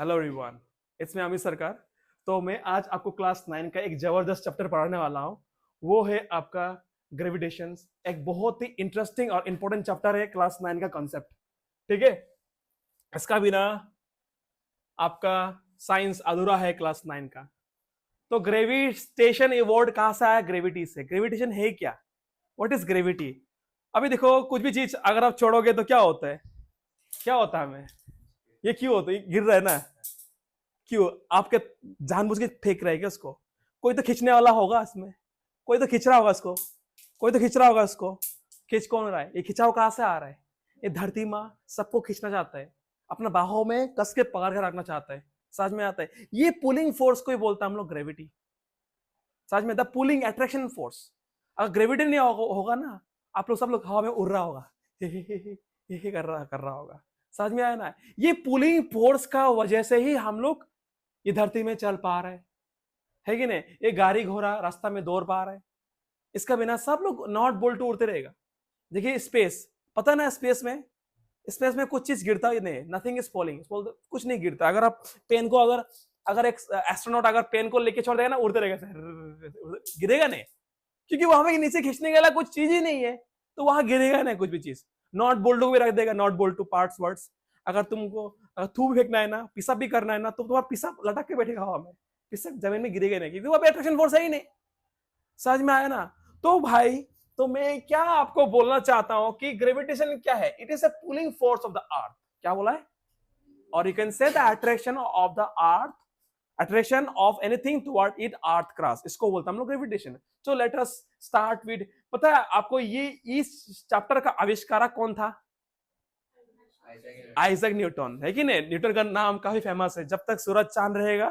Hello everyone, it's me Amit सरकार। तो मैं आज आपको क्लास 9 का एक जबरदस्त चैप्टर पढ़ाने वाला हूँ। वो है आपका ग्रेविटेशन। एक बहुत ही इंटरेस्टिंग और इंपॉर्टेंट चैप्टर है क्लास 9 का कॉन्सेप्ट। ठीक है, इसका बिना आपका साइंस अधूरा है क्लास 9 का। तो ग्रेविटेशन ये वर्ड कहाँ से आया? ग्रेविटी से। ग्रेविटेशन है क्या? What is gravity? अभी देखो, कुछ भी चीज अगर आप छोड़ोगे तो क्या होता है? क्या होता है हमें? ये क्यों होता है? ये गिर रहा है ना। क्यों? आपके जानबूझ के फेंक रहे हैं क्या उसको? कोई तो खींचने वाला होगा इसमें। कोई तो खींच रहा होगा इसको। कोई तो खींच रहा होगा इसको। खींच कौन रहा है? ये खिंचाव कहां से आ रहा है? ये धरती माँ सबको खींचना चाहता है, अपना बाहों में कस के पकड़ के रखना चाहता है। समझ में आता है? ये पुलिंग फोर्स को ही बोलता है हम लोग ग्रेविटी। समझ में? The pulling attraction force. अगर ग्रेविटी नहीं होगा ना, आप लोग सब लोग हवा में उड़ रहा होगा, हे कर रहा होगा। समझ में आया ना? ये पुलिंग फोर्स का वजह से ही हम लोग ये धरती में चल पा रहे है कि नहीं? ये गाड़ी घोड़ा रास्ता में दौड़ पा रहे है। इसका बिना सब लोग नॉट बोल्ट उड़ते रहेगा। देखिए स्पेस, पता ना स्पेस में कुछ चीज गिरता ही नहीं, नथिंग इज फॉलिंग, कुछ नहीं गिरता। अगर आप पेन को अगर अगर एक एस्ट्रोनॉट अगर पेन को लेके छोड़ देगा ना, उड़ते रहेगा, गिरेगा नहीं। क्योंकि वहां पे नीचे खींचने के लिए कुछ चीज ही नहीं है, तो वहां गिरेगा नहीं कुछ भी चीज। नॉट बोल्ट को भी रख देगा, not bolt two parts words. अगर तुमको थू भी फेंकना है ना, पिसा भी करना है ना, तो तुम्हारा पिसा लटक के बैठेगा हवा में। पिसा जमीन में गिरेगा नहीं, क्योंकि वहां पे अट्रैक्शन फोर्स है ही नहीं। समझ में आया ना? तो भाई, तो मैं क्या आपको बोलना चाहता हूं कि ग्रेविटेशन क्या है? It is a pulling force of the earth. क्या बोला है? और you can say the attraction of the earth, attraction of anything toward it earth cross, इसको बोलते हैं हम लोग gravitation. So let us start with, पता है आपको ये इस चैप्टर का आविष्कारक कौन था? आइजैक न्यूटन, है कि नहीं? न्यूटन का नाम काफी फेमस है। जब तक सूरज चांद रहेगा,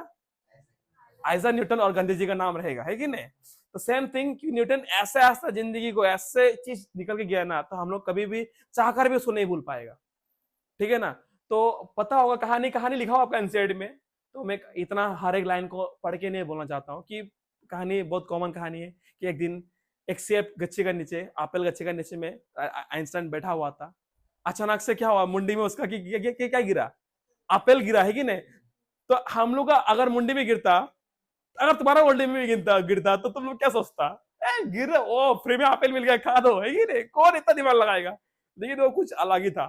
आइजैक न्यूटन और गांधी जी का नाम रहेगा, है कि नहीं? तो सेम थिंग कि न्यूटन ऐसे ऐसा जिंदगी को ऐसे चीज निकल के गया ना, तो हम लोग कभी भी चाहकर भी उसको नहीं भूल पाएगा। ठीक है ना? तो पता होगा, कहानी कहानी लिखा हो आपका एनसीईआरटी में। तो मैं इतना हर एक लाइन को पढ़ के नहीं बोलना चाहता हूँ कि कहानी बहुत कॉमन कहानी है कि एक दिन एक सेब गच्छे का नीचे, एप्पल गच्छे का नीचे में आइंस्टाइन बैठा हुआ था। अचानक से क्या हुआ मुंडी में उसका? क्या गिरा? एप्पल गिरा, है कि नहीं? तो हम लोग का अगर मुंडी में गिरता, अगर तुम्हारा मुंडी में भी गिरता गिरता तो तुम लोग क्या सोचता? गिर ओ फ्री में एप्पल मिल गया, खा दो, है कि नहीं? कौन इतना दिमाग लगाएगा? लेकिन वो कुछ अलग ही था।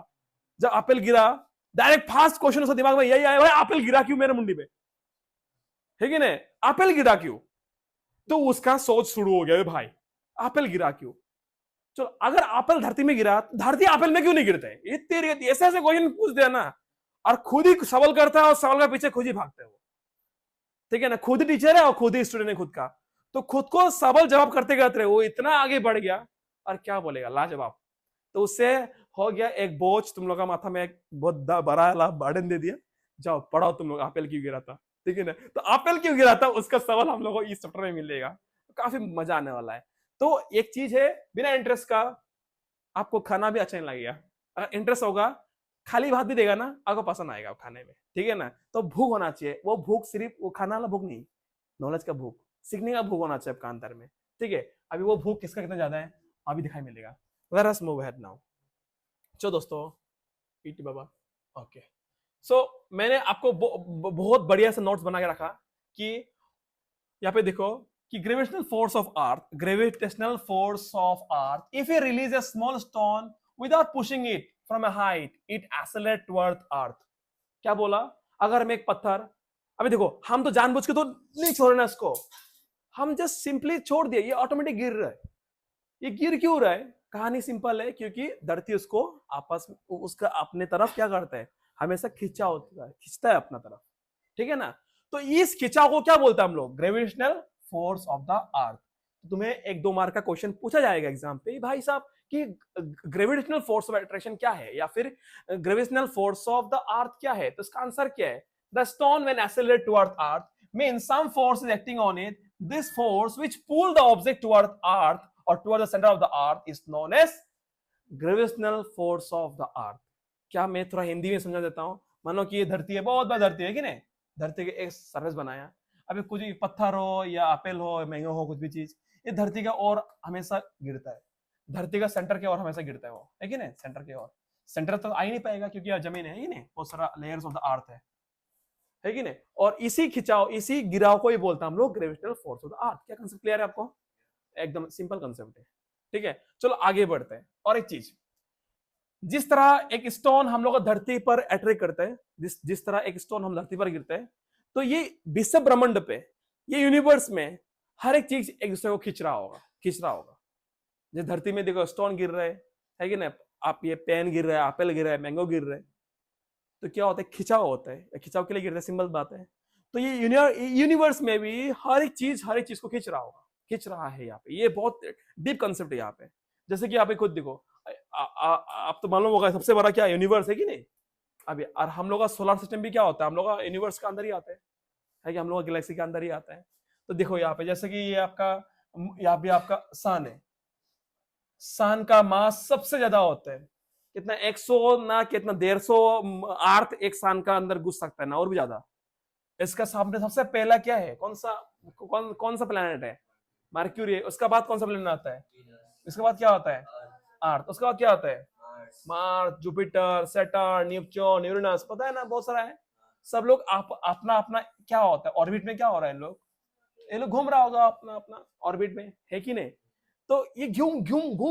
जब एप्पल गिरा, डायरेक्ट फास्ट क्वेश्चन उसके दिमाग में यही आया, भाई एप्पल गिरा क्यों मेरे मुंडी पे? है कि नहीं? एप्पल गिरा क्यों? तो उसका सोच शुरू हो गया, भाई एप्पल गिरा क्यों? चलो, अगर एप्पल धरती में गिरा, धरती एप्पल में क्यों नहीं गिरता है? ये तेरी ऐसे ऐसे क्वेश्चन पूछ दिया ना, और खुद ही सवाल करता है और सवाल के पीछे खुद ही भागता है वो। ठीक है ना? खुद ही टीचर है और खुद ही स्टूडेंट है खुद का। तो खुद को सवाल जवाब करते करते वो इतना आगे बढ़ गया, और क्या बोलेगा, लाजवाब। तो उससे हो गया एक बोझ तुम लोग का माथा में, एक बहुत बड़ा बर्डन दे दिया। जाओ पढ़ाओ तुम लोग, एप्पल क्यों गिरा था। ठीक है ना? तो एप्पल क्यों गिरा था उसका सवाल हम लोग को इस चैप्टर में मिलेगा। काफी मजा आने वाला है। तो एक चीज है, बिना इंटरेस्ट का आपको खाना भी अच्छा नहीं लगेगा। अगर इंटरेस्ट होगा, खाली भात भी देगा ना, आपको पसंद आएगा खाने में। ठीक है ना? तो भूख होना चाहिए। वो भूख सिर्फ वो खाना वाला भूख नहीं, नॉलेज का भूख, सीखने का भूख होना चाहिए आपका अंदर में। ठीक है? अभी वो भूख किसका कितना ज्यादा है अभी दिखाई मिलेगा। Let us move ahead now. चलो दोस्तों, पीटी बाबा। ओके। सो मैंने आपको बहुत बढ़िया से नोट्स बना के रखा कि यहाँ पे देखो कि gravitational force of earth, if you release a small stone without pushing it from a height, it accelerate toward earth. क्या बोला? अगर मैं एक पत्थर, अभी देखो हम तो जानबूझ के तो नहीं छोड़ रहे ना इसको, हम जस्ट सिंपली छोड़ दिए, ये ऑटोमेटिक गिर रहा है। ये गिर क्यों रहा है? कहानी सिंपल है, क्योंकि धरती उसको आपस में उसका अपने तरफ क्या करता है, हमेशा खींचा होता है, खींचता है अपना तरफ। ठीक है ना? तो इस खिंचाव को क्या बोलते हैं हम लोग? Gravitational force of the earth. तुम्हें एक दो मार्क का क्वेश्चन पूछा जाएगा एग्जाम पे, भाई साहब कि ग्रेविटेशनल फोर्स ऑफ अट्रैक्शन क्या है, या फिर gravitational force of the earth क्या है? तो इसका आंसर क्या है? The stone when accelerate toward earth means some force is acting on it. This force which pull the object toward earth or toward the center of the earth is known as gravitational force of the earth. क्या मैं थोड़ा हिंदी में समझा देता हूं। मानो कि ये धरती है, बहुत बड़ी धरती है कि नहीं? धरती के एक सरफेस बनाया। अभी कुछ भी पत्थर हो या एप्पल हो, मैंगो हो, कुछ भी चीज, ये धरती का ओर हमेशा गिरता है। धरती का सेंटर के ओर हमेशा गिरता है वो, है कि नहीं? सेंटर के ओर। सेंटर तो आ ही नहीं पाएगा क्योंकि यह जमीन है ही नहीं, बहुत सारा लेयर्स ऑफ द अर्थ है। है कि नहीं? और इसी खिंचाव, इसी गिराव को ही बोलते हैं हम लोग gravitational force of the earth. क्या कंसेप्ट क्लियर है आपको? एकदम सिंपल कंसेप्ट है। ठीक है, चलो आगे बढ़ते हैं। और एक चीज, जिस तरह एक स्टोन हम लोग धरती पर अट्रैक्ट करते हैं, जिस तरह एक स्टोन हम धरती पर गिरते हैं, तो ये विश्व ब्रह्मांड पे, ये यूनिवर्स में हर एक चीज एक दूसरे को खींच रहा होगा, खींच रहा होगा। जैसे धरती में देखो स्टोन गिर रहे है कि ना, आप ये पेन गिर रहा है, एप्पल गिर रहा है, मैंगो गिर रहा है, तो क्या होता है? खिंचाव होता है, खिंचाव के लिए गिरता है, सिंपल बात है। तो ये यूनिवर्स में भी हर एक चीज को खींच रहा होगा, खींच रहा है यहाँ पे। ये बहुत डीप कंसेप्ट है यहाँ पे। जैसे कि आप खुद देखो, आप तो मालूम होगा सबसे बड़ा क्या यूनिवर्स है कि नहीं अभी। और हम लोग का सोलर सिस्टम भी क्या होता है, हम लोग का यूनिवर्स के अंदर ही आता है कि हम लोग गैलेक्सी के अंदर ही आता है। तो देखो यहाँ पे, जैसे कि ये आपका, यहाँ पे आपका सन है, सन का मास सबसे ज्यादा होता है। कितना? 100 ना कितना 150 अर्थ एक सन का अंदर घुस सकता है ना, और भी ज्यादा। इसका सामने सबसे पहला क्या है? कौन सा प्लेनेट है? मर्क्यूरी। उसका बाद कौन सा प्लेनेट आता है? इसके बाद क्या होता है? अर्थ। उसके बाद क्या होता है? Mars, Jupiter, Saturn, Neptune, Uranus, पता है ना, बहुत सारा है। सब लोग अपना अपना क्या होता है, ऑर्बिट में क्या हो रहा है, ये लोग घूम रहा होगा अपना अपना ऑर्बिट में, है कि नहीं? तो ये घूम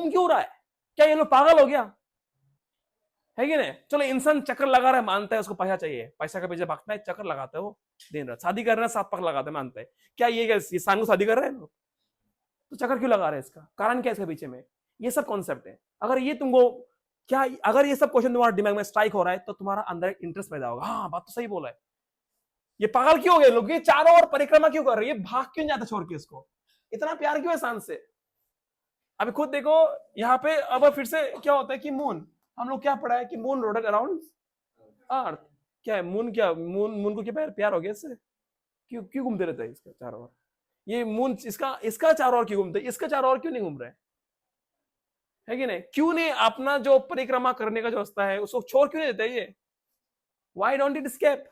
क्यों रहा है? क्या ये लोग पागल हो गया, है कि नहीं? चलो इंसान चक्कर लगा रहा है, मानता है, उसको पैसा चाहिए, पैसा के पीछे भागता है, चक्कर लगाता है वो दिन रात। शादी कर रहे हैं, 7 पक लगाते हैं, मानते हैं। क्या ये सांग को शादी कर रहे हैं लोग? तो चक्कर क्यों लगा रहे हैं? इसका कारण क्या है इसके पीछे में? ये सब कॉन्सेप्ट है। अगर ये तुमको क्या, अगर ये सब क्वेश्चन तुम्हारे दिमाग में स्ट्राइक हो रहा है, तो तुम्हारा अंदर एक इंटरेस्ट पैदा होगा। हाँ, बात तो सही बोला है। ये पागल क्यों हो गए लोग? ये चारों ओर परिक्रमा क्यों कर रहे हैं? ये भाग क्यों जाता छोड़ के इसको? इतना प्यार क्यों है सांस से? अभी खुद देखो यहाँ पे। अब फिर से क्या होता है कि मून, हम लोग क्या पढ़ा है कि मून रोटेट अराउंड अर्थ। क्या है मून? क्या मून, मून को क्या प्यार हो गया इससे? क्यों क्यों घूमते रहता है इसका चारों ओर? ये मून इसका इसका चारों ओर क्यों घूमते है? इसका चारों ओर क्यों नहीं घूम रहा है कि नहीं? क्यों नहीं अपना जो परिक्रमा करने का जो रास्ता है उसको छोड़ क्यों नहीं देता ये? Why don't it escape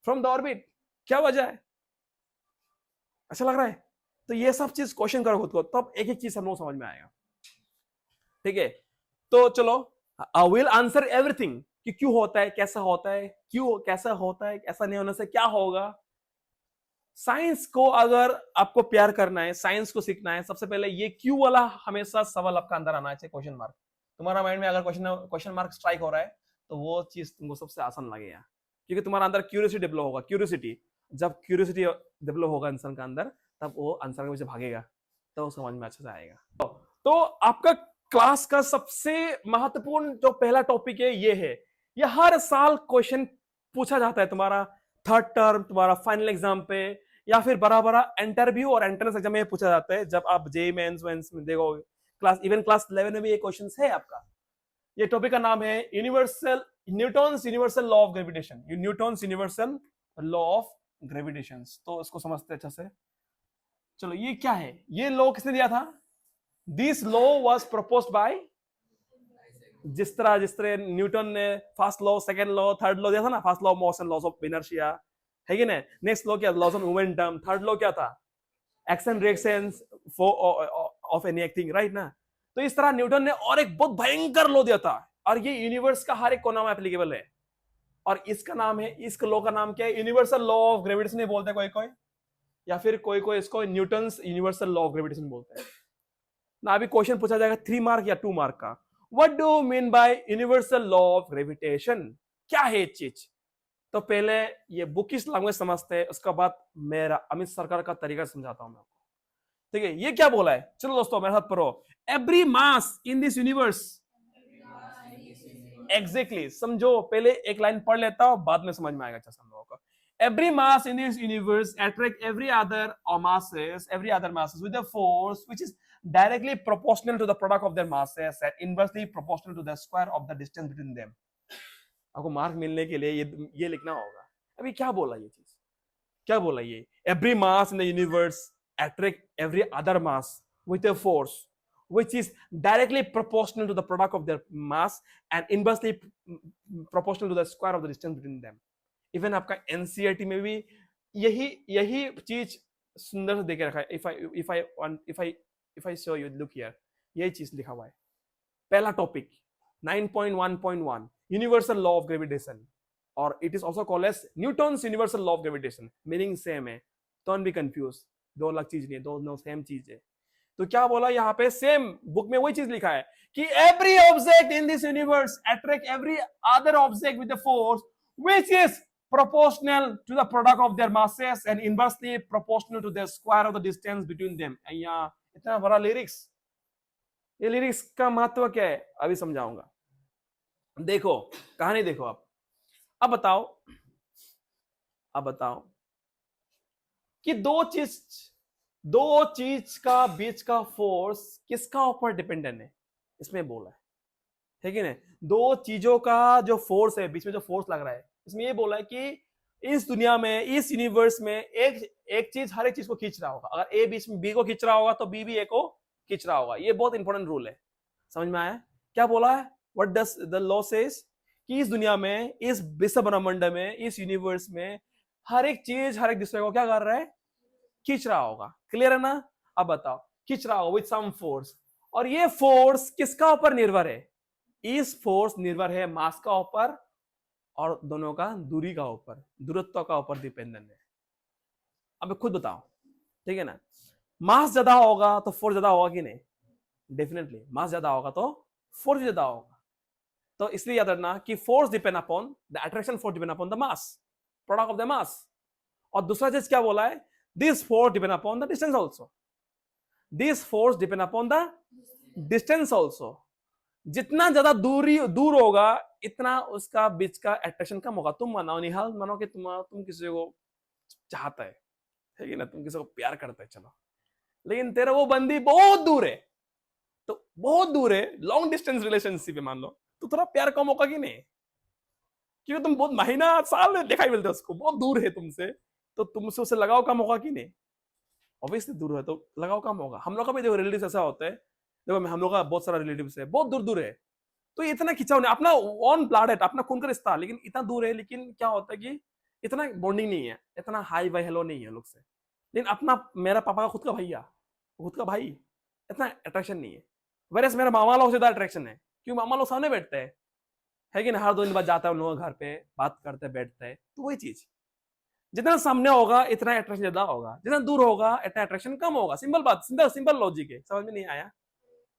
from the orbit? क्या वजह है? अच्छा लग रहा है? तो ये सब चीज क्वेश्चन करो खुद को, तब एक एक चीज हम लोग समझ में आएगा। ठीक है, तो चलो, आई विल आंसर एवरीथिंग कि क्यों होता है, कैसा होता है, क्यों कैसा होता है, ऐसा नहीं होने से क्या होगा। साइंस को अगर आपको प्यार करना है, साइंस को सीखना है, सबसे पहले ये क्यों वाला हमेशा सवाल आपका अंदर आना चाहिए, क्वेश्चन मार्क। तुम्हारा माइंड में अगर क्वेश्चन मार्क स्ट्राइक हो रहा है, तो वो चीज तुमको सबसे आसान लगेगा, क्योंकि तुम्हारा अंदर क्यूरियोसिटी डेवलप होगा। क्यूरियोसिटी, जब क्यूरियोसिटी डेवलप होगा इंसान का अंदर, तब वो आंसर के पीछे भागेगा, तो समझ में अच्छे से आएगा। तो आपका क्लास का सबसे महत्वपूर्ण जो पहला टॉपिक है ये है, ये हर साल क्वेश्चन पूछा जाता है तुम्हारा थर्ड टर्म, तुम्हारा फाइनल एग्जाम पे, या फिर बड़ा बड़ा इंटरव्यू और एंट्रेंस एग्जाम में पूछा जाता है। जब आप जेईई मेंस में देखोगे, क्लास 11 में भी ये क्वेश्चन है आपका। ये टॉपिक का नाम है Newton's universal law of gravitation. Newton's universal law of gravitation. तो इसको समझते अच्छा से। चलो, ये क्या है? ये लॉ किसने दिया था? This law was proposed by, जिस तरह न्यूटन ने first law, second law, third law दिया था ना, first law of motion, laws of inertia, है कि नहीं? नेक्स्ट लॉ क्या? Laws of momentum. Third law क्या था? Action reactions of anything, right ना? तो इस तरह न्यूटन ने और एक बहुत भयंकर लॉ दिया था, और ये यूनिवर्स का हर एक कोना में एप्लीकेबल है। और इसका नाम है, इस लॉ का नाम क्या है? यूनिवर्सल लॉ ऑफ ग्रेविटेशन नहीं बोलते कोई कोई, या फिर कोई कोई इसको Newton's universal law of gravitation बोलते हैं ना। अभी क्वेश्चन पूछा जाएगा 3 मार्क या 2 मार्क का, what do mean by universal law of gravitation? क्या है चीज? तो पहले ये बुकिश लैंग्वेज समझते हैं, उसके बाद मेरा अमित सरकार का तरीका समझाता हूं मैं आपको। ठीक है, ये क्या बोला है? चलो दोस्तों मेरे साथ पढ़ो। Every mass in this universe, exactly समझो, पहले एक लाइन पढ़ लेता हूं, बाद में समझ में आएगा अच्छा सब लोगों को। Every mass in this universe attract every other masses with a force which is directly proportional to the product of their masses and inversely proportional to the square of the distance between them. आपको mark मिलने के लिए ये लिखना होगा। अभी क्या बोला ये चीज? क्या बोला ये? Every mass in the universe attract every other mass with a force which is directly proportional to the product of their mass and inversely proportional to the square of the distance between them. Even आपका NCERT में भी यही चीज सुंदर से देके रखा है। If I show you, look here, यही चीज लिखा हुआ है। पहला topic 9.1.1 universal law of gravitation. और it is also called as Newton's universal law of gravitation. Meaning same है, डोंट बी कंफ्यूज, दो अलग चीज नहीं है, दोनों सेम चीज है। तो क्या बोला यहाँ पे, सेम बुक में वही चीज लिखा है कि every object in this universe attract every other object with the force which is proportional to the product of their masses and inversely proportional to the square of the distance between them। यहाँ इतना बड़ा lyrics, ये lyrics का महत्व क्या है अभी समझाऊंगा। देखो कहानी देखो आप। अब बताओ कि दो चीज का बीच का फोर्स किसका ऊपर डिपेंडेंट है, इसमें बोला है कि नहीं। दो चीजों का जो फोर्स है, बीच में जो फोर्स लग रहा है, इसमें ये बोला है कि इस दुनिया में, इस यूनिवर्स में एक चीज हर एक चीज को खींच रहा होगा। अगर ए बीच में बी को खींच रहा होगा तो बी भी ए को खींच रहा होगा। ये बहुत इंपॉर्टेंट रूल है, समझ में आया क्या बोला है। What does the law says कि इस दुनिया में, इस विश्व ब्रह्मांड में, इस यूनिवर्स में हर एक चीज हर एक दूसरे को क्या कर रहा है, खींच रहा होगा। क्लियर है ना। अब बताओ, खींच रहा होगा विद सम फोर्स, और ये फोर्स किसका ऊपर निर्भर है, इस फोर्स निर्भर है मास का ऊपर और दोनों का दूरी का ऊपर, दूरत्व का ऊपर डिपेंडेंट है। अब खुद बताओ, ठीक है ना। मास ज्यादा होगा तो फोर्स ज्यादा होगा कि नहीं, डेफिनेटली मास ज्यादा होगा तो फोर्स ज्यादा होगा। तो इसलिए याद रखना कि force depend upon the attraction, force depend upon the mass, product of the mass. और दूसरा चीज क्या बोला है, this force depend upon the distance also, this force depend upon the distance also. जितना ज्यादा दूर होगा इतना उसका बीच का अट्रैक्शन कम होगा। तुम मानो निहाल, मानो कि तुम किसी को चाहता है कि ना, तुम किसी को प्यार करता है, चलो, लेकिन तेरा वो बंदी बहुत दूर है, तो बहुत दूर है, लॉन्ग डिस्टेंस रिलेशनशिप है मान लो, तो थोड़ा प्यार कम होगा कि नहीं, क्योंकि तुम बहुत महीना साल में देखा ही मिलता है उसको, बहुत दूर है तुमसे, तो तुमसे उसे लगाव कम होगा कि नहीं। ऑब्वियसली दूर है तो लगाव कम होगा। हम लोग का भी देखो रिलेटिव ऐसा होता है, देखो हम लोग का बहुत सारा रिलेटिव है, बहुत दूर दूर है, तो इतना खिंचाव नहीं, अपना ऑन ब्लड है, अपना खून का रिश्ता, लेकिन इतना दूर है, लेकिन क्या होता है कि इतना बॉन्डिंग नहीं है, इतना हाई वाई हेलो नहीं है लोग से। लेकिन अपना, मेरा पापा का खुद का भैया, खुद का भाई, इतना अट्रैक्शन नहीं है। वैसे मेरा मामा लोग से ज्यादा अट्रैक्शन है, क्योंकि मामा लोग सामने बैठते हैं, है कि ना, हर 2 दिन बाद जाता है उन लोगों के घर पे, बात करते बैठते हैं, तो वही चीज, जितना सामने होगा इतना अट्रैक्शन ज्यादा होगा, जितना दूर होगा इतना अट्रैक्शन कम होगा। सिंपल बात, सिंपल लॉजिक है, समझ में नहीं आया,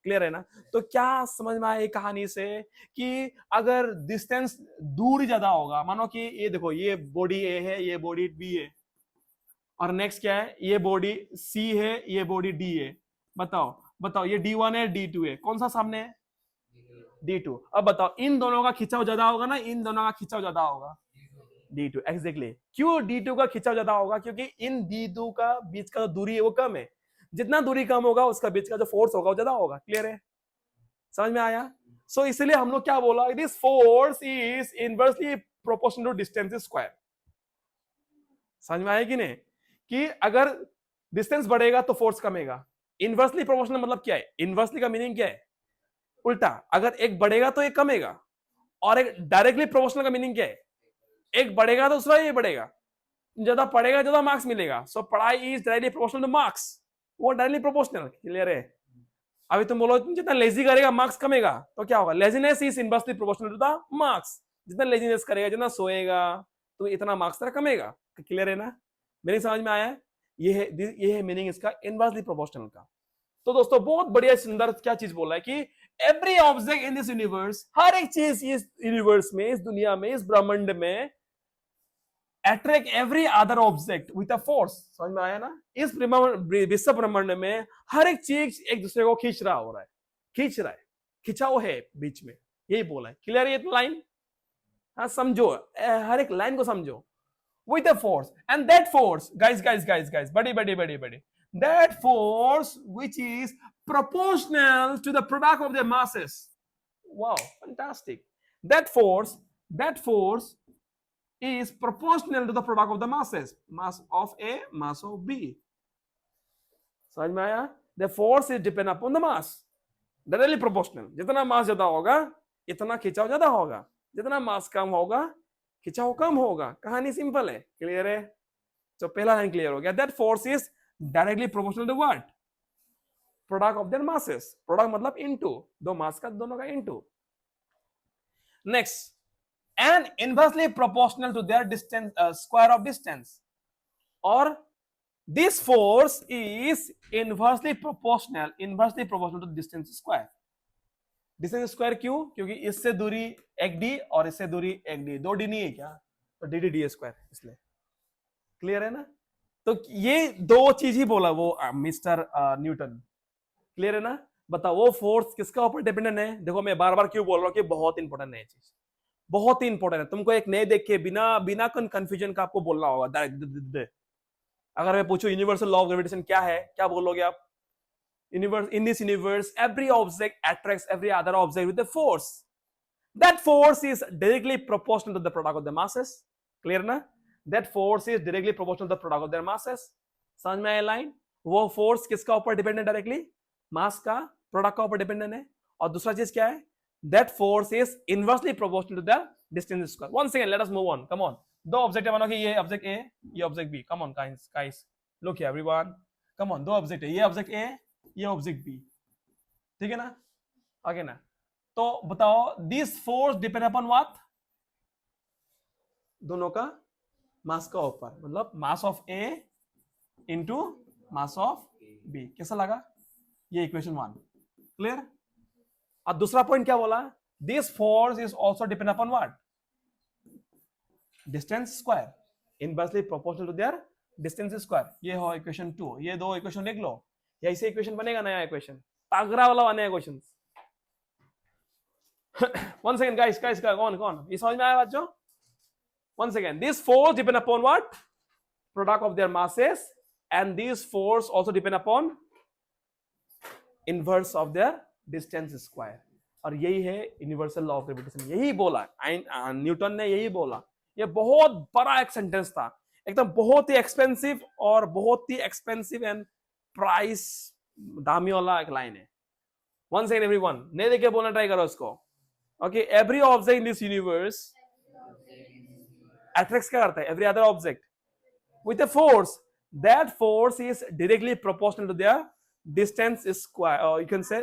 क्लियर है ना। तो क्या समझ में आया कहानी से कि अगर डिस्टेंस दूरी ज्यादा होगा, मानो कि ये देखो, ये बॉडी ए है, ये बॉडी बी है, और नेक्स्ट क्या है, ये बॉडी सी है, ये बॉडी डी है। बताओ ये D1 है, D2 है, कौन सा सामने है, D2। अब बताओ इन दोनों का खिंचाव ज्यादा होगा ना, इन दोनों का खिंचाव ज्यादा होगा, D2, एग्जैक्टली। क्यों D2 का खिंचाव ज्यादा होगा, क्योंकि इन D2 का बीच का दूरी है वो कम है, जितना दूरी कम होगा उसका बीच का जो फोर्स होगा वो ज्यादा होगा। क्लियर है, समझ में आया। सो इसलिए हम लोग क्या बोला, this force is inversely proportional to distance square. समझ में आया कि नहीं, कि अगर डिस्टेंस बढ़ेगा तो फोर्स कमेगा। इनवर्सली प्रोपोर्शनल मतलब क्या है, इनवर्सली का मीनिंग क्या है, उल्टा, अगर एक बढ़ेगा तो एक कमेगा। और एक डायरेक्टली प्रोपोर्शनल का मीनिंग क्या है, एक बढ़ेगा तो दूसरा ये बढ़ेगा, ज्यादा पढ़ेगा ज्यादा मार्क्स मिलेगा। सो पढ़ाई is directly proportional two marks, वो डायरेक्टली प्रोपोर्शनल। क्लियर है। अभी तुम बोलो जितना लेजी करेगा मार्क्स कमेगा, तो क्या होगा, laziness is inversely proportional to the marks. जितना लेजीनेस करेगा, जितना सोएगा, तो इतना मार्क्स तेरा कमेगा। क्लियर है ना, मेरी समझ में आया है। ये है मीनिंग इसका, इनवर्सली प्रोपोर्शनल का। तो दोस्तों बहुत बढ़िया सुंदर क्या चीज बोला है कि every object in this universe, हर एक चीज इस यूनिवर्स में, इस दुनिया में, इस ब्रह्मांड में attract every other object with a force. समझ में आया ना। इस विश्व ब्रह्मांड में हर एक चीज एक दूसरे को खींच रहा है, खिंचाव है बीच में, यही बोला है। क्लियर है ये लाइन, हाँ समझो, हर एक लाइन को समझो, with a force, and that force, guys, buddy, that force which is proportional to the product of their masses. Wow, fantastic. That force is proportional to the product of the masses, mass of A, mass of B. समझ में आया। The force is depend upon the mass, directly proportional। जितना मास ज्यादा होगा इतना खिंचाव ज्यादा होगा, जितना मास कम होगा खिंचाव कम होगा। कहानी सिंपल है। क्लियर है। तो पहला लाइन क्लियर हो गया। That force is directly proportional to what, product of their masses. Product मतलब इनटू, दो मास का दोनों का into. Next, and inversely proportional to their distance, square of distance, or this force is inversely proportional to distance square. Distance square क्यों? क्योंकि इससे दूरी एक डी और इससे दूरी एक डी, दो डी नहीं है क्या, तो डी डी डी स्क्वायर, इसलिए क्लियर है ना। तो ये दो चीज ही बोला वो मिस्टर न्यूटन, क्लियर है ना। बताओ वो फोर्स किसका ऊपर डिपेंडेंट है? देखो मैं बार बार क्यों बोल रहा हूँ कि बहुत इंपॉर्टेंट है ये चीज, बहुत ही इंपॉर्टेंट है। तुमको एक नए देख के बिना बिना कंफ्यूजन का आपको बोलना होगा। अगर मैं पूछूं यूनिवर्सल लॉ ऑफ ग्रेविटेशन क्या है, क्या बोलोगे आप? In this universe, every object attracts every other object with a force. That force is directly proportional to the product of the masses. Clear ना? That force is directly proportional to the product of their masses. समझ में आया line? वो force किसका ऊपर dependent directly? मास का, product का ऊपर डिपेंडेंट है। और दूसरा चीज क्या है? That force is inversely proportional to the distance square. One second, let us move on. Come on. दो ऑब्जेक्ट है, मानो कि ये ऑब्जेक्ट ए, ये object B. Come on, guys. Look here, everyone. Come on, दो ऑब्जेक्ट है, ये object A, ये ऑब्जेक्ट बी, ठीक है ना? आगे ना, तो बताओ this force depend upon what? दोनों का मास का ऊपर, मतलब mass of A into mass of B. कैसा लगा ये इक्वेशन 1? क्लियर? और दूसरा पॉइंट क्या बोला? This force is also depend upon what? Distance square, inversely proportional to their distance square. ये हो इक्वेशन 2। ये दो इक्वेशन लिख लो, ऐसे इक्वेशन बनेगा, नया इक्वेशन, तागरा वाला बनेगा क्वेश्चन। वन सेकंड गाइस, कौन ये समझ में आया बच्चों? One second, this force depend upon what? Product of their masses, and this force also depend upon inverse of their distance square. और यही है यूनिवर्सल लॉ ऑफ ग्रेविटेशन, यही बोला न्यूटन ने, यही बोला। ये बहुत बड़ा एक सेंटेंस था, एकदम बहुत ही एक्सपेंसिव और बहुत ही एक्सपेंसिव एंड प्राइस दामी वाला एक लाइन है। वन सेकंड एवरीवन, नहीं देखे बोलना ट्राई करो इसको। Okay, every object in this universe attracts क्या करता है? Every other object with a force, that force is directly proportional to their distance square, or you can say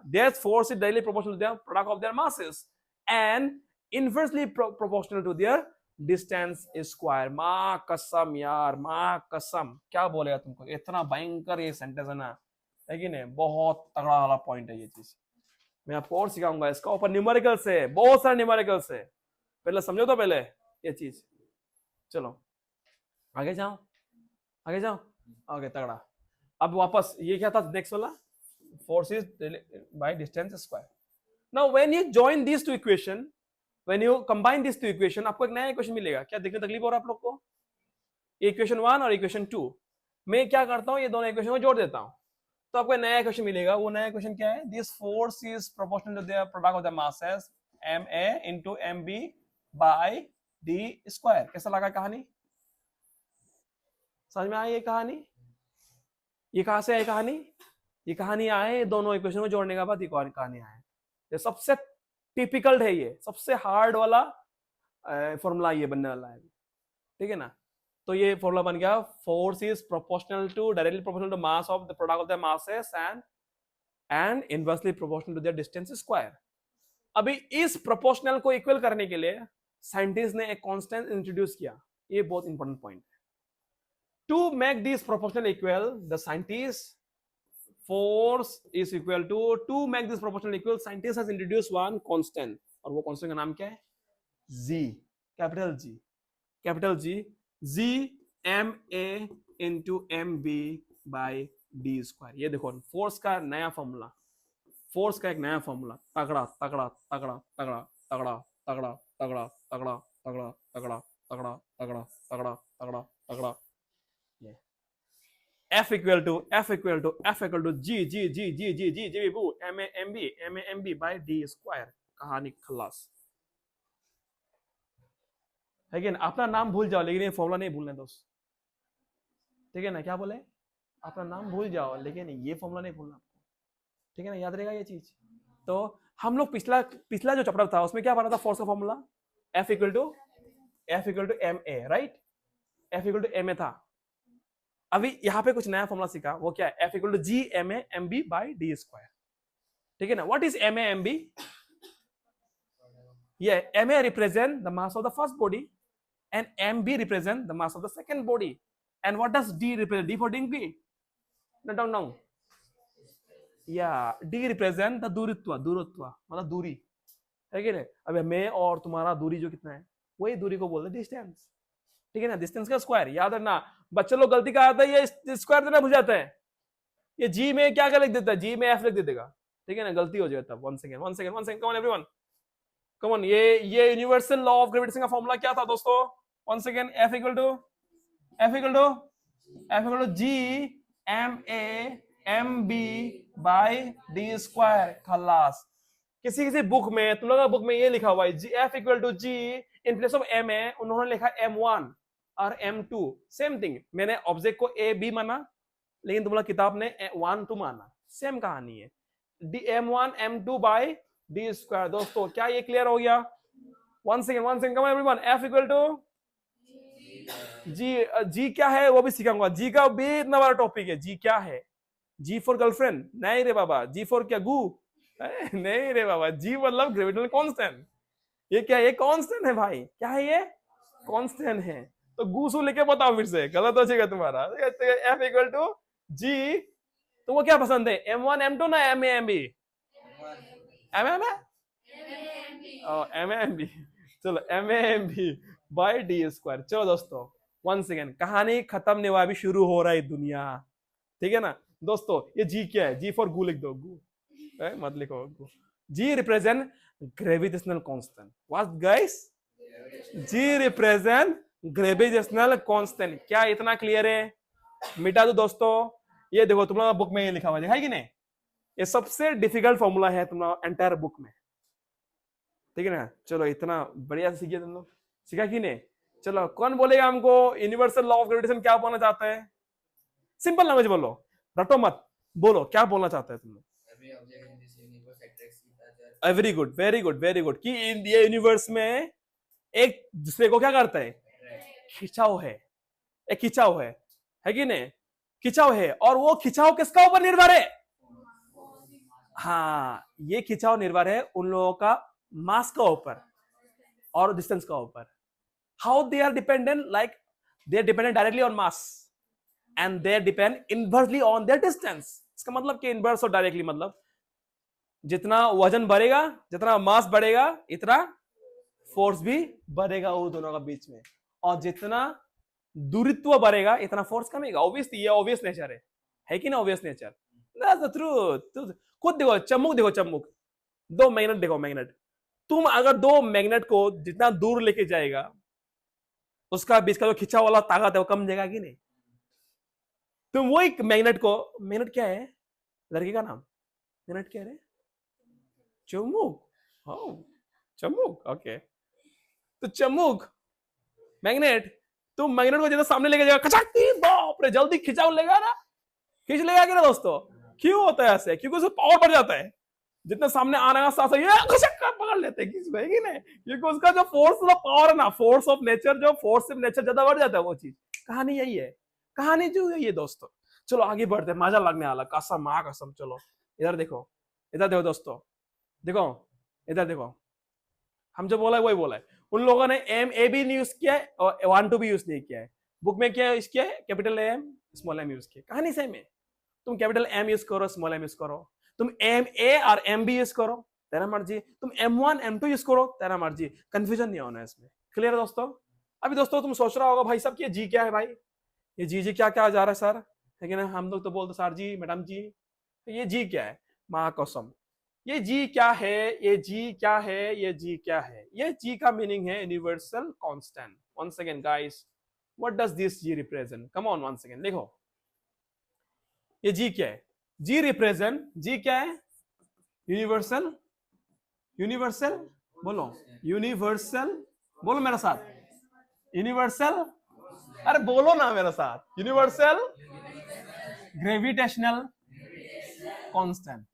that force is directly proportional to their product of their masses and inversely proportional to their distance square. माँ कसम यार, माँ कसम, क्या बोलेगा तुमको, इतना भयंकर ये सेंटेंस है ना, है कि नहीं? बहुत तगड़ा वाला पॉइंट है ये चीज। मैं आपको और सिखाऊंगा इसका ऊपर न्यूमेरिकल से, बहुत सारे न्यूमेरिकल से। पहले समझो तो पहले ये चीज। चलो आगे जाओ, आगे तगड़ा। अब वापस ये क्या था नेक्स्ट वाला? Force is by distance square. Now when you join this two equation, when you combine this two equation, आपको एक नया इक्वेशन मिलेगा। क्या देखने तकलीफ हो रहा है आप लोग को? इक्वेशन 1 और इक्वेशन 2, मैं क्या करता हूं, ये दोनों इक्वेशन को जोड़ देता हूं, तो आपको नया इक्वेशन मिलेगा। वो नया इक्वेशन क्या है? This force is proportional to the product of the masses ma into mb by d square. कैसा लगा कहानी? समझ में आई ये कहानी? ये कहां से है कहानी? ये कहानी आए दोनों इक्वेशन को जोड़ने के बाद एक और कहानी आए। ये सबसे टिपिकल है, ये सबसे हार्ड वाला फॉर्मूला ये बनने वाला है, ठीक है ना? तो ये फॉर्मूला बन गया, force is proportional to, directly proportional to mass of the product of the masses and inversely proportional to their distance square. अभी इस प्रोपोर्शनल को इक्वल करने के लिए साइंटिस्ट ने एक कांस्टेंट इंट्रोड्यूस किया। ये बहुत इंपॉर्टेंट पॉइंट है। To make this proportional equal, the scientist force is equal to make this proportional equal, scientist has introduced one constant, और वो constant का नाम क्या है? G, capital G ma into mb by d square। ये देखो force का नया फॉर्मूला, फोर्स का एक नया फॉर्मूला, तगड़ा तगड़ा तगड़ा तगड़ा तगड़ा तगड़ा तगड़ा तगड़ा तगड़ा तगड़ा तगड़ा तगड़ा तगड़ा तगड़ा तगड़ा। F equal to G ma mb by d square। कहानी खलास है कि ना? अपना नाम भूल जाओ लेकिन ये फॉर्मूला नहीं भूलना दोस्त, ठीक है ना? क्या बोले? अपना नाम भूल जाओ लेकिन ये फॉर्मूला नहीं भूलना, ठीक है ना? याद रहेगा ये चीज। तो हम लोग पिछला जो चैप्टर था उसमें क्या पढ़ा था? फोर्स का formula F equal to ma, right? F equal to ma था। अभी यहां पे कुछ नया फॉर्मूला सीखा, वो क्या है? F equal to G ma mb by d square, ठीक है ना? What is ma mb? ये ma represent the mass of the first body and mb represent the mass of the second body. And what does d represent? D for degree? No, no, no. Yeah, d represent the दूरित्व, दूरत्व मतलब दूरी, है कि नहीं? अब मैं और तुम्हारा दूरी जो कितना है, वही दूरी को बोलते हैं डिस्टेंस, ठीक है ना? डिस्टेंस का स्क्वायर याद रखना। बच्चे लोग गलती का आता है, ये स्क्वायर देना भूल जाते हैं, ये जी में क्या क्या लिख देता है, जी में एफ लिख देगा, ठीक है ना? गलती हो जाए तब। One second one second one second, come on everyone, come on. ये यूनिवर्सल लॉ ऑफ ग्रेविटेशन का फॉर्मूला क्या था दोस्तों? One second, F equal to G M A M B by D square. खलास। किसी किसी बुक में, तुम लोगों का बुक में ये लिखा हुआ है G F equal to G, in place of M A उन्होंने लिखा M1 और M2, सेम थिंग। मैंने ऑब्जेक्ट को ए बी माना, लेकिन तुम लोग किताब ने 1 2 माना, सेम कहानी है। D M1 M2 by D square. दोस्तों क्या ये क्लियर हो गया? One second come on everyone, F equal to G. G क्या है वो भी सिखाऊंगा, जी का भी इतना बड़ा टॉपिक है। जी क्या है? जी फॉर गर्लफ्रेंड नहीं रे बाबा, जी फॉर क्या गू नहीं रे बाबा, जी मतलब ग्रेविटेशनल कांस्टेंट। ये क्या, ये कांस्टेंट है भाई, क्या है ये? कांस्टेंट है। तो गूसू लेके बताओ फिर से, गलत हो जाएगा तुम्हारा। एफ इक्वल टू जी, तुमको क्या पसंद है, M1 M2 ना M A M B? M M M B, चलो M M B by D square. चलो दोस्तों वन सेकेंड, कहानी खत्म नहीं हुआ, अभी शुरू हो रहा है दुनिया, ठीक है ना? दोस्तों ये जी क्या है? जी फॉर गू लिख दो, गू मत लिखो गू। G represent gravitational constant. What guys? G represent gravitational constant. क्या इतना क्लियर है? मिटा दो दोस्तों। ये देखो तुम लोग बुक में ये लिखा हुआ है कि नहीं? ये सबसे डिफिकल्ट फॉर्मूला है तुम लोग एंटायर बुक में, ठीक है ना? चलो इतना बढ़िया से सीखिए तुम लोग, सीखा कि नहीं? चलो कौन बोलेगा हमको यूनिवर्सल लॉ ऑफ ग्रेविटेशन क्या बोलना चाहता है? सिंपल लैंग्वेज बोलो, रटो मत, बोलो क्या बोलना चाहते हैं तुम लोग? Very good very good very good. कि ये यूनिवर्स में एक दूसरे को क्या करता है? खिंचाव है, एक खिंचाव है कि नहीं? खिंचाव है, और वो खिंचाव किसका ऊपर निर्भर है? हाँ, ये खिंचाव निर्भर है उन लोगों का मास का ऊपर और डिस्टेंस का ऊपर। How they are dependent? Like they are dependent directly on mass and they depend inversely on their distance. इसका मतलब कि इनवर्स और डायरेक्टली मतलब जितना वजन बढ़ेगा, जितना मास बढ़ेगा, इतना फोर्स भी बढ़ेगा वो दोनों का बीच में, और जितना दूरित्व बढ़ेगा इतना फोर्स कमेगा। ऑब्वियसली ये ऑब्वियस नेचर है कि ना? Obvious nature, that's the truth. खुद देखो चम्मुक, देखो चम्मुक, दो मैग्नेट देखो, मैग्नेट। तुम अगर दो मैग्नेट को जितना दूर लेके जाएगा, उसका बीच का जो खिंचा वाला ताकत है वो कम जाएगा कि नहीं? तुम वो एक मैग्नेट को, मैग्नेट क्या है लड़की का नाम? मैग्नेट क्या है? चम्मुक। चम्मुक, ओके। तो चम्मुक मैग्नेट, तुम मैग्नेट को जितना सामने लेके जाएगा, खचाक, बाप रे, जल्दी खिंचाव लेगा ना, खींच लेगा कि ना दोस्तों? क्यों होता है ऐसे? क्योंकि उसमें पावर बढ़ जाता है। जितना सामने आने का साथ पकड़ लेते हैं, खींच लेगी ना, क्योंकि उसका जो फोर्स ऑफ पावर है ना, फोर्स ऑफ नेचर, जो फोर्स ऑफ नेचर ज्यादा बढ़ जाता है वो चीज। कहानी यही है, कहानी जो है ये दोस्तों। चलो आगे बढ़ते हैं, मजा लगने वाला, कसम माँ कसम। चलो इधर देखो, इधर देखो दोस्तों, देखो इधर देखो, हम जो बोला है वही बोला है। उन लोगों ने एम ए भी यूज किया है और 1 2 भी यूज नहीं किया है। बुक में क्या यूज किया है? Capital M small M use किया। कहानी सेम है, तुम कैपिटल एम यूज करो, स्मॉल एम यूज करो, तुम एम ए और एम बी यूज करो, तेरा मर्जी, तुम M1 M2 यूज करो, तेरा मर्जी, कंफ्यूजन नहीं होना है इसमें। क्लियर है दोस्तों? अभी दोस्तों तुम सोच रहा होगा भाई सब, ये जी क्या है भाई? ये जी क्या क्या जा रहा है सर? लेकिन हम लोग तो बोलते सर जी, मैडम जी, ये जी क्या है? माँ कसम, ये जी क्या है? ये जी क्या है? ये जी क्या है? ये जी का मीनिंग है universal constant. One second guys, what does this G represent? Come on one second, देखो ये जी क्या है? जी रिप्रेजेंट, जी क्या है? यूनिवर्सल, यूनिवर्सल बोलो, यूनिवर्सल बोलो मेरे साथ, यूनिवर्सल, अरे बोलो ना मेरे साथ, यूनिवर्सल ग्रेविटेशनल कांस्टेंट।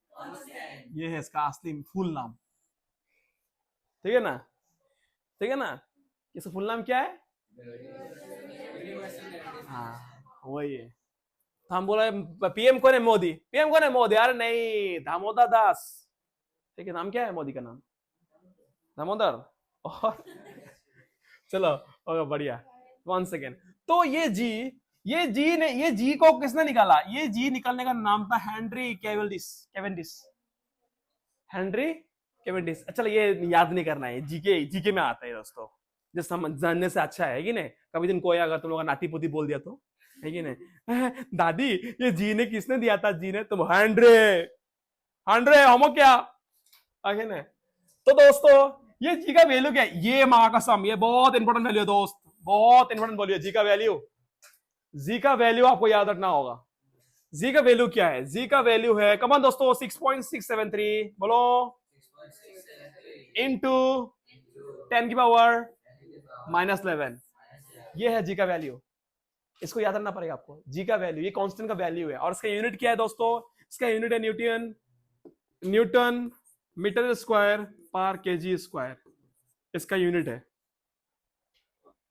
ये है इसका असली फुल नाम, ठीक है ना? ठीक है ना? इसका फुल नाम क्या है? हाँ वही है। तो हम बोला पीएम कौन है? मोदी। पीएम कौन है? मोदी। अरे नहीं, दामोदर दास। ठीक है, नाम क्या है मोदी का? नाम दामोदर। और चलो ओके बढ़िया। 1 सेकेंड। तो ये जी को किसने निकाला? ये जी निकालने का नाम था Henry Cavendish. Cavendish, Henry Cavendish. चलो ये याद नहीं करना है, जीके जीके में आता है दोस्तों, जो समझ जानने से अच्छा है कि नहीं। कभी दिन कोई अगर तुम लोग नाती पोती बोल दिया तो, है कि नहीं? दादी ये जी ने किसने दिया था? जी ने तुम हेनरी, हेनरी हम क्या, है ना? तो दोस्तों ये जी का वैल्यू क्या है? ये माँ कसम ये बहुत इंपॉर्टेंट वैल्यू है दोस्त, बहुत इंपॉर्टेंट वैल्यू है जी का वैल्यू। जी का वैल्यू आपको याद रखना होगा। जी का वैल्यू क्या है? जी का वैल्यू है, कमान दोस्तों, 6.673 बोलो, इंटू 10⁻⁻11। ये है जी का वैल्यू। इसको याद रखना पड़ेगा आपको। जी का वैल्यू ये कांस्टेंट का वैल्यू है, और इसका यूनिट क्या है दोस्तों? इसका यूनिट है न्यूटन, न्यूटन मीटर स्क्वायर पर केजी स्क्वायर, इसका यूनिट है,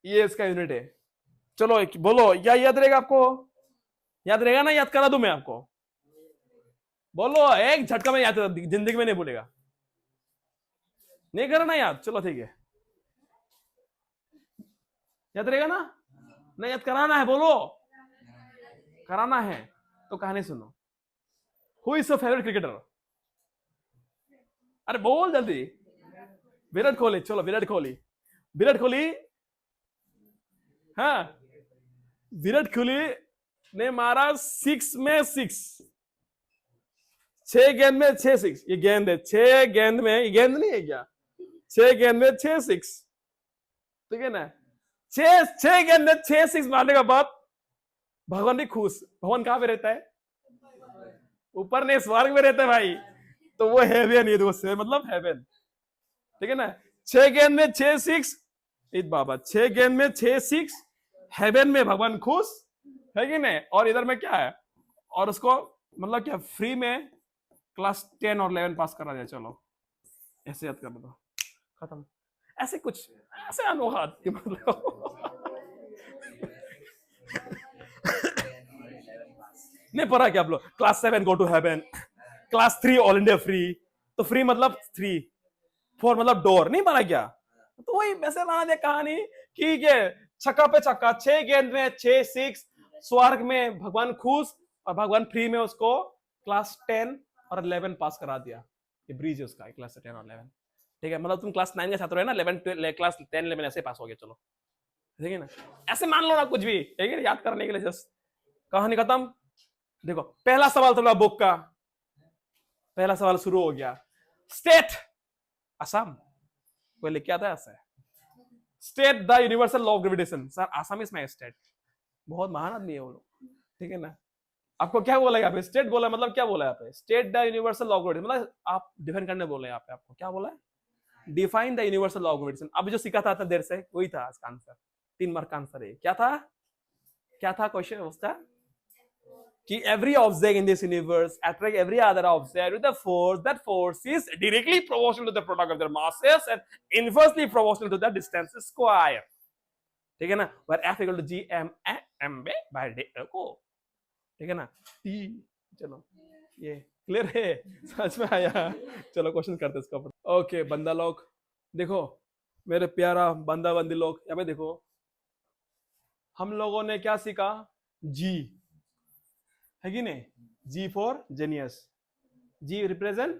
ये इसका यूनिट है। चलो बोलो, या याद रहेगा आपको? याद रहेगा ना? याद करा दूं मैं आपको? बोलो, एक झटका में याद, जिंदगी में नहीं भूलेगा। नहीं करा ना याद? चलो ठीक है, याद रहेगा ना? नहीं याद कराना है, बोलो कराना है। तो कहानी सुनो। Who is your favourite cricketer? अरे बोल जल्दी। विराट कोहली। चलो विराट कोहली, विराट कोहली, हाँ विराट कोहली ने मारा 6 में 6, 6 गेंद में 6 6। ये गेंद है, 6 गेंद में, ये गेंद नहीं है क्या? 6 गेंद में 6 6, ठीक है ना? 6 गेंद में 6 6 मारने के बाद भगवान भी खुश। भगवान कहां पे रहता है? ऊपर नहीं, स्वर्ग में रहता है भाई। तो वो हेवन, ये दोस्त है मतलब हेवन, ठीक है ना? 6 गेंद में 6 6, ईद बाबा 6 गेंद में 6 6, हेवन में भगवान खुश, है कि नहीं? और इधर में क्या है? और उसको मतलब क्या फ्री में क्लास 10 और 11 पास करा दिया। चलो ऐसे याद कर दो, खत्म। ऐसे कुछ ऐसे अनोखा मतलब नहीं पढ़ा क्या आप लोग? Class 7 go to heaven, class 3 all India free. तो फ्री मतलब 3, 4 मतलब डोर, नहीं पढ़ा क्या? तो वही वैसे बना दिया कहानी कि ये छक्का पे छक्का, 6 गेंद में 6 6, स्वर्ग में भगवान खुश और भगवान फ्री में उसको क्लास 10 और 11 पास करा दिया। ये ब्रिज है उसका, क्लास 10 और 11, ठीक है? मतलब तुम क्लास 9 के छात्र है ना, 11 क्लास 10 11 ऐसे पास हो गए। चलो ठीक है ना? ऐसे मान लो ना कुछ भी, ठीक है? याद करने के लिए जस्ट कहानी खत्म। देखो पहला सवाल थोड़ा बुक का, पहला सवाल शुरू हो गया। स्टेट असम, कोई लिख के आता है ऐसे, state the universal law of gravitation. Sir Assam इसमें स्टेट, बहुत महान आदमी है वो लोग, ठीक है ना? आपको क्या बोला यहाँ पे? स्टेट बोला मतलब क्या बोला यहाँ पे? State the universal law of gravitation, मतलब आप डिफाइन करने बोले यहाँ पे। आपको क्या बोला है? Define the universal law of gravitation. अब जो सीखा था देर से वही था इसका आंसर, 3 मार्क का आंसर है। क्या था? क्या था क्वेश्चन उसका? कि every object in this universe attract every other object with a force, that force is directly proportional to the product of their masses and inversely proportional to the distance square, ठीक है ना? where F equal to G M M by D को, ठीक है ना? चलो ये clear है, समझ में आया? चलो क्वेश्चन करते इसका ऊपर। ओके बंदा लोग देखो, मेरे प्यारा बंदा बंदी लोग यहाँ पे देखो, हम लोगों ने क्या सीखा? जी, है कि नहीं? जी फॉर जीनियस, जी रिप्रेजेंट,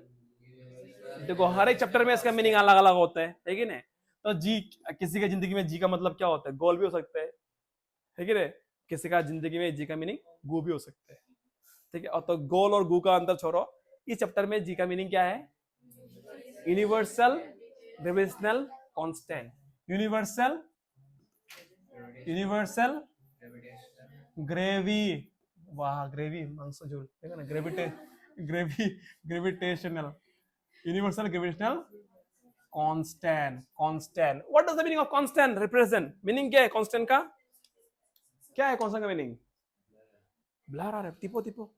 देखो हर एक चैप्टर में इसका मीनिंग अलग अलग होता है कि नहीं? तो जी किसी की जिंदगी में जी का मतलब क्या होता है? गोल भी हो सकता है कि नहीं? किसी का जिंदगी में जी का मीनिंग गु भी हो सकता है, ठीक है? और तो गोल और गु का अंतर छोड़ो, इस चैप्टर में जी का मीनिंग क्या है? Universal gravitational constant, universal universal gravy, वाह ग्रेवी मांसोजुल, ठीक है ना? Gravitational, universal gravitational constant, constant. What does the meaning of constant? Represent, meaning क्या है कांस्टेंट का? क्या है कांस्टेंट का मीनिंग? ब्लर आ रहा है, टिपो टिपो।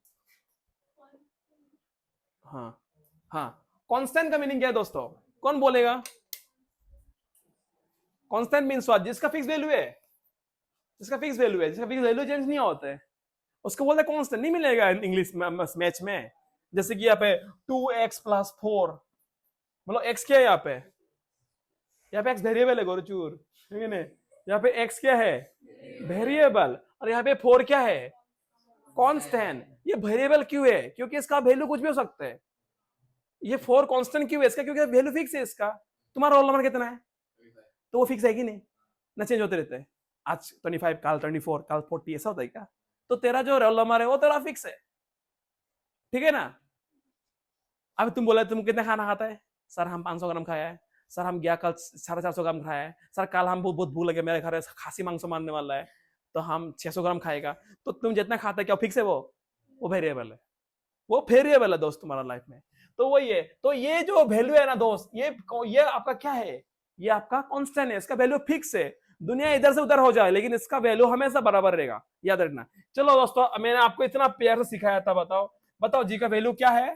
हाँ हाँ, कांस्टेंट का मीनिंग क्या है दोस्तों? कौन बोलेगा? Constant means what? जिसका फिक्स वैल्यू है, जिसका फिक्स वैल्यू है, जिसका फिक्स वैल्यू चेंज नहीं होता है, उसको बोलते हैं कांस्टेंट। नहीं मिलेगा इंग्लिश मैच में। जैसे कि यहाँ पे 2x + 4, मतलब x क्या है यहाँ पे? यहाँ पे x वेरिएबल है गोरचूर, ठीक है ना। यहाँ पे x क्या है, वेरिएबल, और यहाँ पे 4 क्या है, कांस्टेंट। ये वेरिएबल क्यों है, क्योंकि इसका वैल्यू कुछ भी हो सकता है। ये 4 कांस्टेंट क्यों है इसका, क्योंकि वैल्यू फिक्स है इसका। तुम्हारा रोल नंबर कितना है, तो वो फिक्स है कि नहीं, ना चेंज होते रहते हैं। आज 25, काल 24, काल 40, ऐसा होता है क्या। तो तेरा जो रोल नंबर है वो तेरा फिक्स है, ठीक है ना। अब तुम बोला तुम कितना खाना खाता है, सर हम 500 ग्राम खाया है, सर हम गया कल 450 ग्राम खाया है, सर कल हम बहुत बहुत भूख लगे, मेरे घर खासी मांस मारने वाला है, तो हम 600 ग्राम खाएगा। तो तुम जितना खाता है क्या फिक्स है, वो वेरिएबल है, वो वेरिएबल है दोस्त तुम्हारा लाइफ में। तो वही है, तो ये जो वैल्यू है ना दोस्त, ये आपका क्या है, ये आपका कांस्टेंट है, इसका वैल्यू फिक्स है। दुनिया इधर से उधर हो जाए लेकिन इसका वैल्यू हमेशा बराबर रहेगा, याद रखना। चलो दोस्तों, मैंने आपको इतना प्यार से सिखाया था, बताओ बताओ जी का वैल्यू क्या है।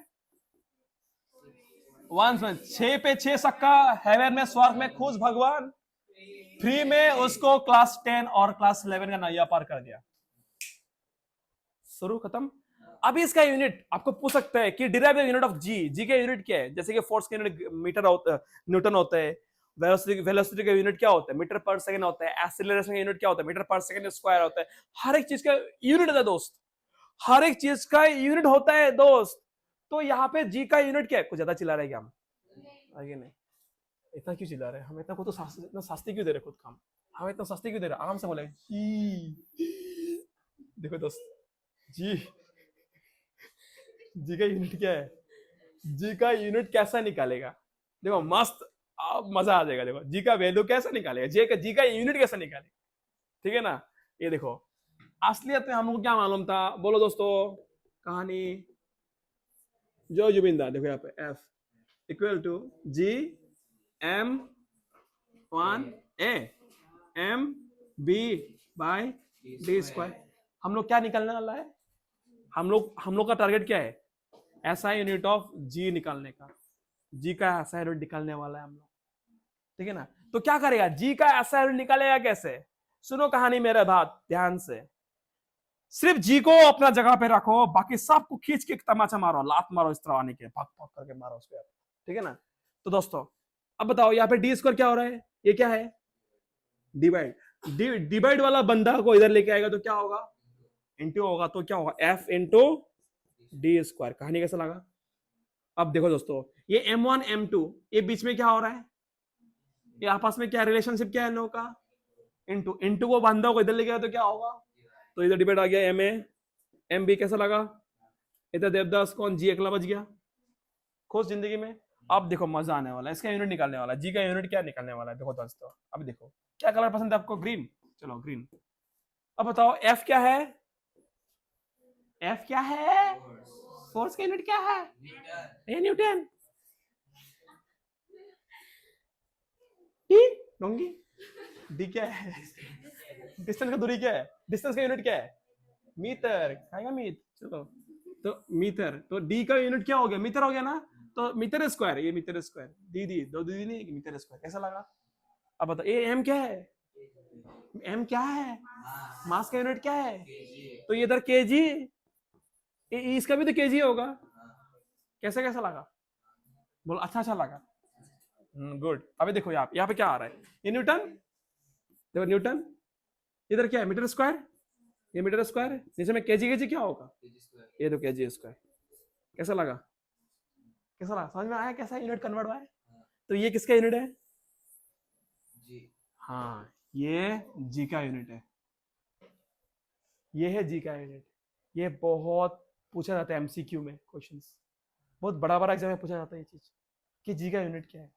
6 पे 6 सक्का, हेवन में स्वर्ग में खुश भगवान, फ्री में उसको क्लास 10 और क्लास 11 का नैया पार कर दिया। शुरू खत्म। अभी इसका यूनिट आपको पूछ सकता है कि derive the unit of G, जी का यूनिट क्या है, जैसे कि फोर्स का यूनिट मीटर होता है, न्यूटन होता है। वेलोसिटी का यूनिट क्या होता है, मीटर पर सेकंड होता है। एक्सीलरेशन का यूनिट क्या होता है, मीटर पर सेकंड स्क्वायर होता है। हर एक चीज का यूनिट होता है दोस्त, हर एक चीज का यूनिट होता है दोस्त। तो यहाँ पे जी का यूनिट क्या है, कुछ ज्यादा चिल्ला रहे क्या हम, आगे नहीं, इतना क्यों चिल्ला रहे हम, इतना को तो इतना सस्ते क्यों दे रहे खुद काम, हम इतना सस्ते क्यों दे रहे, आराम से बोले जी। देखो दोस्त, जी, जी का यूनिट क्या है, जी का यूनिट कैसा निकालेगा, देखो मस्त, मजा आ जाएगा। देखो जी का वैल्यू कैसा निकालेगा, जी का यूनिट कैसा निकालेगा, ठीक है ना। ये देखो, असलियत में हमको क्या मालूम था, बोलो दोस्तों कहानी, जो जुबिंदा, देखो यहाँ पे F equal to G M 1 A M B by D square. हम लोग क्या निकालने वाला है, हम लोग का टारगेट क्या है, ऐसा यूनिट ऑफ जी निकालने का, जी का ऐसा यूनिट निकालने वाला है हम लोग, ठीक है ना। तो क्या करेगा, जी का ऐसा यूनिट निकालेगा कैसे, सुनो कहानी मेरे बात ध्यान से। सिर्फ जी को अपना जगह पे रखो, बाकी सबको खींच के तमाचा मारो, लात मारो, इस तरह आने के भग भग करके मारो उसको, ठीक है ना। तो दोस्तों अब बताओ यहाँ पे डी स्क्वायर क्या हो रहा है, ये क्या है, डिवाइड। डिवाइड वाला बंदा को इधर लेके आएगा तो क्या होगा, इंटू होगा, तो क्या होगा एफ इंटू डी स्क्वायर। कहानी कैसा लगा। अब देखो दोस्तों, ये m1 m2, ये बीच में क्या हो रहा है, ये आपस में क्या रिलेशनशिप क्या है इन लोगों का, इंटू इंटू को बंदा को इधर लेके आया तो क्या होगा, तो इधर डिवाइड आ गया एम ए एम बी। कैसा लगा, इधर देवदास कौन जी अकेला बच गया, खुश जिंदगी में। अब देखो मजा आने वाला है, इसका यूनिट निकालने वाला है, जी का यूनिट क्या निकालने वाला है, देखो दोस्तों। अब देखो क्या कलर पसंद है आपको, ग्रीन, चलो ग्रीन। अब बताओ एफ क्या है, एफ क्या है, फोर्स का यूनिट क्या है, ए न्यूटन। डोंगी, डी क्या है, डिस्टेंस का दूरी क्या है, डिस्टेंस का यूनिट क्या है, मीटर, खाएगा मीट, चलो। तो मीटर, तो डी का यूनिट क्या हो गया, मीटर हो गया ना, तो मीटर स्क्वायर, ये मीटर स्क्वायर, दीदी दो दीदी नहीं, मीटर स्क्वायर। कैसा लगा। अब बताओ ये एम क्या है, एम क्या है, मास का यूनिट क्या है, तो ये इधर केजी, इसका भी तो केजी होगा। कैसा कैसा लगा, बोलो अच्छा अच्छा लगा, गुड। अभी देखो यहाँ पे क्या आ रहा है, ये न्यूटन, देखो न्यूटन, इधर क्या है मीटर स्क्वायर, ये मीटर स्क्वायर, नीचे में केजी क्या होगा, ये तो केजी स्क्वायर। कैसा लगा, कैसा लगा, समझ में आया कैसा यूनिट कन्वर्ट हुआ है। तो ये किसका यूनिट है, हाँ ये जी का यूनिट है, ये है जी का यूनिट। ये बहुत पूछा जाता है एमसीक्यू में क्वेश्चंस, बहुत बड़ा बड़ा एग्जाम में पूछा जाता है ये चीज कि जी का यूनिट क्या है।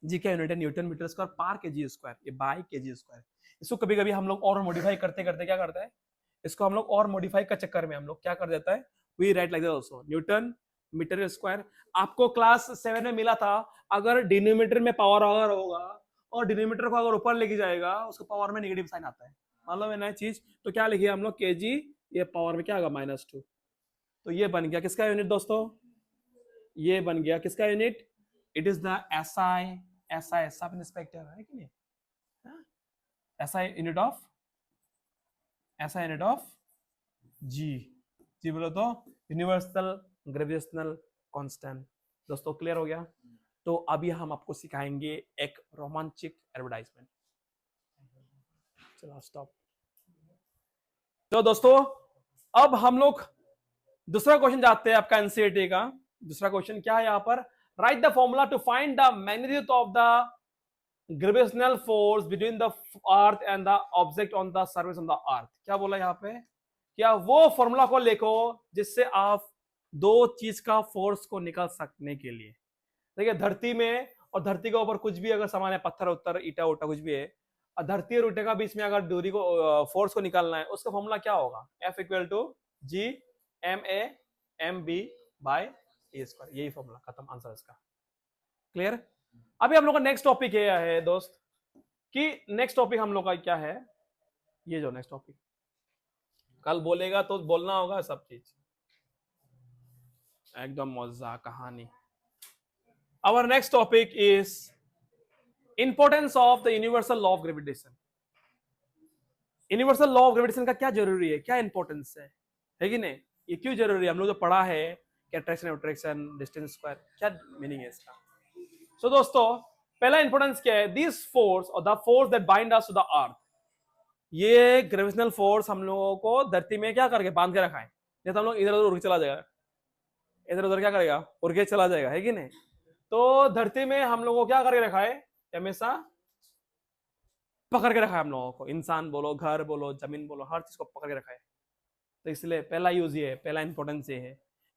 जी का यूनिट है न्यूटन मीटर स्क्वायर पार के जी स्क्वायर, ये बाई के जी स्क्वायर। इसको कभी कभी हम लोग और मॉडिफाई करते करते क्या करता है, इसको हम लोग और मॉडिफाई का चक्कर में हम लोग क्या कर देता है, we write like that also, Newton meter square. आपको क्लास 7 में मिला था, अगर डिनोमिनेटर में पावर अगर होगा और डिनोमिनेटर को अगर ऊपर लेके जाएगा उसको पावर में नेगेटिव साइन आता है, मालूम है ना चीज। तो क्या लिखिए हम लोग के जी, ये पावर में क्या होगा -2। तो ये बन गया किसका यूनिट दोस्तों, ये बन गया किसका unit, it is the SI, SI sub inspector है कि नहीं, SI unit of, SI unit of G, G बोलो तो यूनिवर्सल ग्रेविटेशनल कांस्टेंट। दोस्तों क्लियर हो गया। तो अभी हम आपको सिखाएंगे एक रोमांचिक एडवर्टाइजमेंट। चलो स्टॉप। तो दोस्तों अब हम लोग दूसरा क्वेश्चन जाते हैं आपका एनसीईआरटी का। दूसरा क्वेश्चन क्या है यहाँ पर, write the formula to find the magnitude of the gravitational force between the earth and the object on the surface on the earth. क्या बोला यहाँ पे, क्या वो फॉर्मूला को लिखो जिससे आप दो चीज का फोर्स को निकाल सकने के लिए। देखिए धरती में और धरती के ऊपर कुछ भी अगर सामान है, पत्थर उत्तर ईटा उटा कुछ भी है, और धरती और ईटे का बीच में अगर दूरी को फोर्स को निकालना है, उसका फॉर्मूला क्या होगा, F equal to G M A M B by A square. यही फॉर्मूला, खत्म आंसर इसका। क्लियर। अभी हम लोग का नेक्स्ट टॉपिक ये है दोस्त कि नेक्स्ट टॉपिक हम लोग का क्या है, ये जो नेक्स्ट टॉपिक कल बोलेगा तो बोलना होगा सब चीज एकदम मजा कहानी। Our next topic is importance of the universal law of gravitation. Universal law of gravitation का क्या जरूरी है, क्या इंपॉर्टेंस है कि नहीं, ये क्यों जरूरी है, हम लोग जो पढ़ा है कि अट्रैक्शन अट्रैक्शन डिस्टेंस स्क्वायर, क्या मीनिंग है इसका। सो दोस्तों पहला इंपॉर्टेंस क्या है, दिस फोर्स और the force that bind us to the earth, ये ग्रेविटेशनल फोर्स हम लोगों को धरती में क्या करके बांध के रखा है, नहीं तो हम लोग इधर उधर उड़ के चला जाएगा, इधर उधर क्या करेगा उड़ के चला जाएगा, है कि नहीं। तो धरती में हम लोगों को क्या करके रखा है, हमेशा पकड़ के रखा है हम लोगों को, इंसान बोलो घर बोलो जमीन बोलो हर चीज को पकड़ के रखा है। तो इसलिए पहला यूज ये है, पहला इंपॉर्टेंस ये है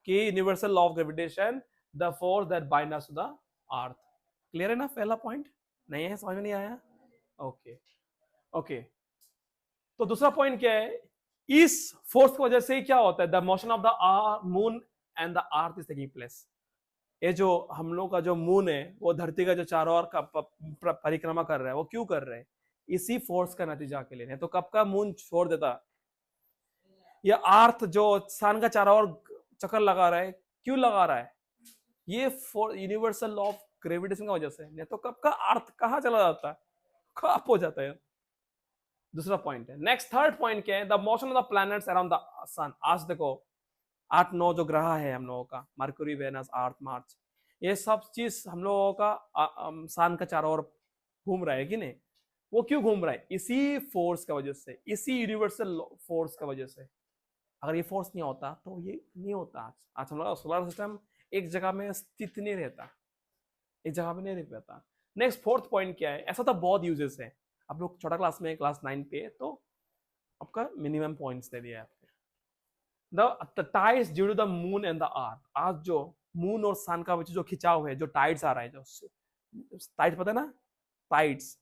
कि universal law of gravitation the force that bind us to the earth. Clear है ना, पहला पॉइंट नहीं है, समझ में नहीं आया, ओके ओके। तो दूसरा पॉइंट क्या है, इस फोर्स की वजह से क्या होता है, the motion of the moon and the earth is taking place. ये जो हम लोग का जो मून है वो धरती का जो चारों ओर का परिक्रमा कर रहा है, वो क्यों कर रहे हैं, इसी फोर्स का नतीजा के लिए। नहीं तो कब का मून छोड़ देता, या अर्थ जो सन का चारों ओर चक्कर लगा रहा है, क्यों लगा रहा है, ये यूनिवर्सल लॉ ऑफ ग्रेविटेशन की वजह से, नहीं तो कब का अर्थ कहाँ चला जाता है, खराब हो जाता है। दूसरा पॉइंट है। नेक्स्ट थर्ड पॉइंट क्या है, the motion of the planets around the sun. आज देखो 8-9 जो ग्रह है हम लोगों का, मरकरी वेनस अर्थ मार्च, ये सब चीज हम लोगों का सन का चारों ओर घूम रहा है कि नहीं, वो क्यों घूम रहा है, इसी फोर्स का वजह से, इसी यूनिवर्सल फोर्स का वजह से। अगर ये फोर्स नहीं होता तो ये नहीं होता। आज हम लोग का सोलर सिस्टम एक जगह में स्थित नहीं रहता, एक जगह में नहीं रह पाता। नेक्स्ट फोर्थ पॉइंट क्या है, ऐसा तो बहुत यूजेस है, आप लोग छोटा क्लास में क्लास 9 पे तो आपका मिनिमम पॉइंट्स दे दिया है आपके। The tides due to the moon and the earth, आज जो मून और सन का जो खिंचाव है, जो टाइड्स आ रहा है, जो टाइड्स पता है ना, टाइड्स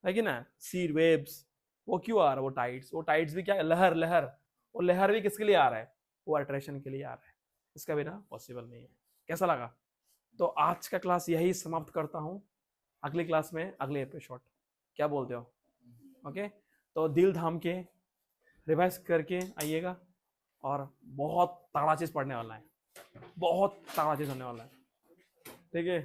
है कि ना, सी वेव्स, वो क्यों आ रहा है, वो टाइड्स भी क्या है, लहर लहर, वो लहर भी किसके लिए आ रहा है, वो अट्रैक्शन के लिए आ रहा है, इसका बिना पॉसिबल नहीं है। कैसा लगा, तो आज का क्लास यही समाप्त करता हूँ, अगली क्लास में अगले एपिसोड, क्या बोलते हो, ओके। तो दिल थाम के रिवाइज करके आइएगा, और बहुत तगड़ा चीज पढ़ने वाला है, बहुत तगड़ा चीज होने वाला है, ठीक है।